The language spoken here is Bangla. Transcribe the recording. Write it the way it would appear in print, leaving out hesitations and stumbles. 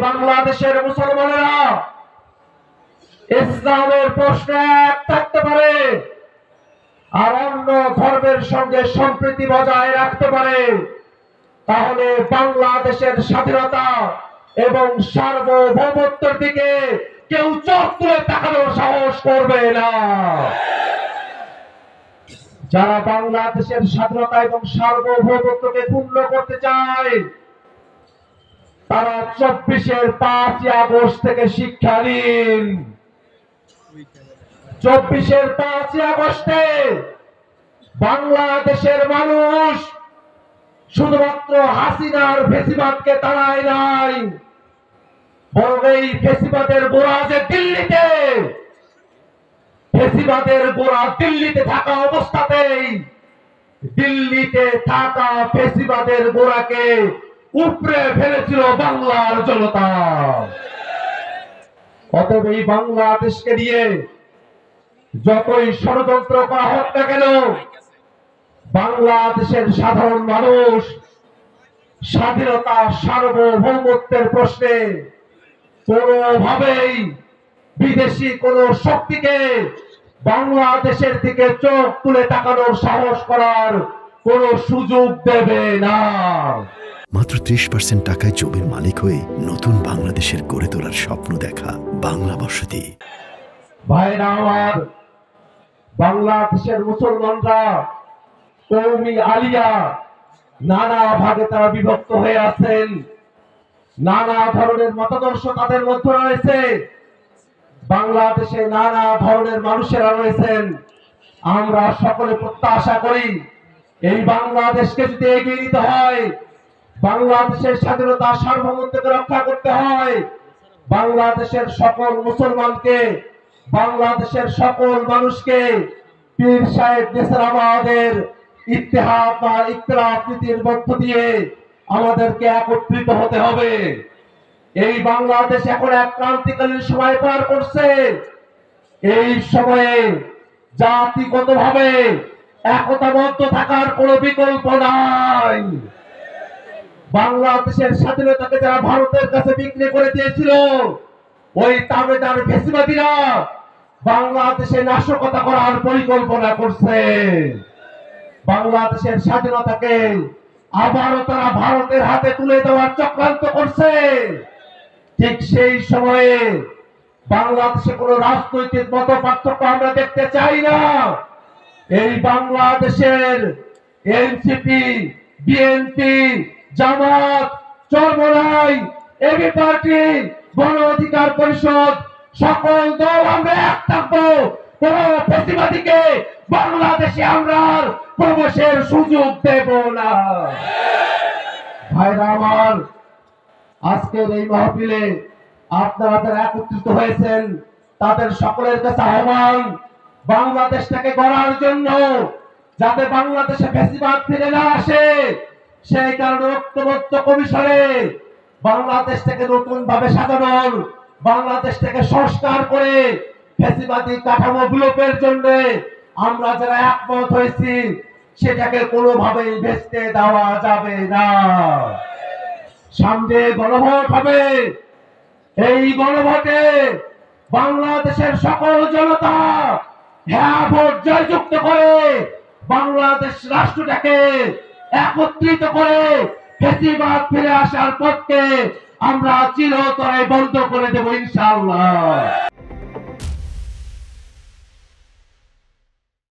বাংলাদেশের মুসলমানেরা ইসলামের প্রশ্নে এক থাকতে পারে আর অন্য ধর্মের সঙ্গে সম্প্রীতি বজায় রাখতে পারে, তাহলে বাংলাদেশের স্বাধীনতা এবং সার্বভৌমত্বের দিকে কেউ চোখ তুলে তাকানোর সাহস করবে না। যারা বাংলাদেশের স্বাধীনতা এবং সার্বভৌমত্বকে ক্ষুণ্ণ করতে চায়, তারা 24-এর 5ই আগস্ট থেকে শিক্ষা নিন। 24-এর 5ই আগস্টে বাংলাদেশের মানুষ শুধুমাত্র হাসিনার ফেসিবাদকে তাড়ায় নাই, বরং এই ফেসিবাদের গোড়া যে দিল্লিতে, ফেসিবাদের গোড়া দিল্লিতে থাকা অবস্থাতেই দিল্লিতে থাকা ফেসিবাদের গোড়াকে উপড়ে ফেলেছিল বাংলার জনতা। অতএব এই বাংলাদেশকে নিয়ে যতই ষড়যন্ত্র করা হোক না কেন, বাংলাদেশের সাধারণ মানুষ স্বাধীনতা সার্বভৌমত্বের প্রশ্নে কোনোভাবেই বিদেশি কোন শক্তিকে বাংলাদেশের দিকে চোখ তুলে তাকানোর সাহস করার কোন সুযোগ দেবে না। মাত্র 30% টাকায় জমির মালিক হয়ে নতুন বাংলাদেশের গড়ে তোলার স্বপ্ন দেখা বাংলা বসতি। ভাইরা আমার, বাংলাদেশের মুসলমানরা কওমি আলিয়া নানা ভাগে তারা বিভক্ত হয়ে আছেন, নানা ধরনের মতাদর্শ তাদের মধ্যে রয়েছে, বাংলাদেশে নানা ধরনের মানুষেরা রয়েছেন। আমরা সকলে প্রত্যাশা করি এই বাংলাদেশকে যদি এগিয়ে নিতে হয়, বাংলাদেশের স্বাধীনতা সার্বভৌমত্বকে রক্ষা করতে হয়, বাংলাদেশের সকল মুসলমানকে, বাংলাদেশের সকল মানুষকে পীর সাহেব নেছারাবাদের ইত্তেহাদ বা ইখতিলাফ নীতির মধ্য দিয়ে আমাদেরকে একত্রিত হতে হবে। এই বাংলাদেশ এখন এক ক্রান্তিকালীন সময় পার করছে। এই সময়ে জাতিগতভাবে একতাবদ্ধ থাকার কোনো বিকল্প নাই। বাংলাদেশের স্বাধীনতাকে যারা ভারতের কাছে বিক্রি করে দিয়েছিল, ওই তাবেদার ফেসিবাদীরা বাংলাদেশে নাশকতা করার পরিকল্পনা করছে। বাংলাদেশের স্বাধীনতাকে আবারও তারা ভারতের হাতে তুলে দেওয়ার চক্রান্ত করছে। ঠিক সেই সময়ে বাংলাদেশে কোনো রাজনৈতিক মত পার্থক্য আমরা দেখতে চাই না। এই বাংলাদেশের এনসিপি, বিএনপি, জামাত, চরমোনাই, এবি পার্টি, গণ অধিকার পরিষদ, সকল দল আমরা এক থাকবো। কোন ফেসিবাদীকে বাংলাদেশে আমরা প্রবেশের সুযোগ দেব না। ভাইরা আমার, আজকের এই মাহফিলে আপনারা যারা একত্রিত হয়েছেন, তাদের সকলের কাছে আহ্বান, বাংলাদেশটাকে গড়ার জন্য, যাতে বাংলাদেশে ফেসিবাদ ফিরে না আসে, সেই কারণে ঐক্যবদ্ধ কমিশনে বাংলাদেশটাকে নতুন ভাবে সাজানোর, বাংলাদেশটাকে সংস্কার করে ফেসিবাদী কাঠামো বিলোপের জন্য আমরা যারা একমত হয়েছি, সেটাকে কোনোভাবেই ভেস্তে দেওয়া যাবে না। সামনে গণভোট হবে। এই গণভোটে বাংলাদেশের সকল জনতা হ্যাঁ ভোট জয়যুক্ত করে বাংলাদেশ রাষ্ট্রটাকে একত্রিত করে ফেসিবাদ ফিরে আসার পথকে আমরা চিরতরে বন্ধ করে দেব ইনশাআল্লাহ।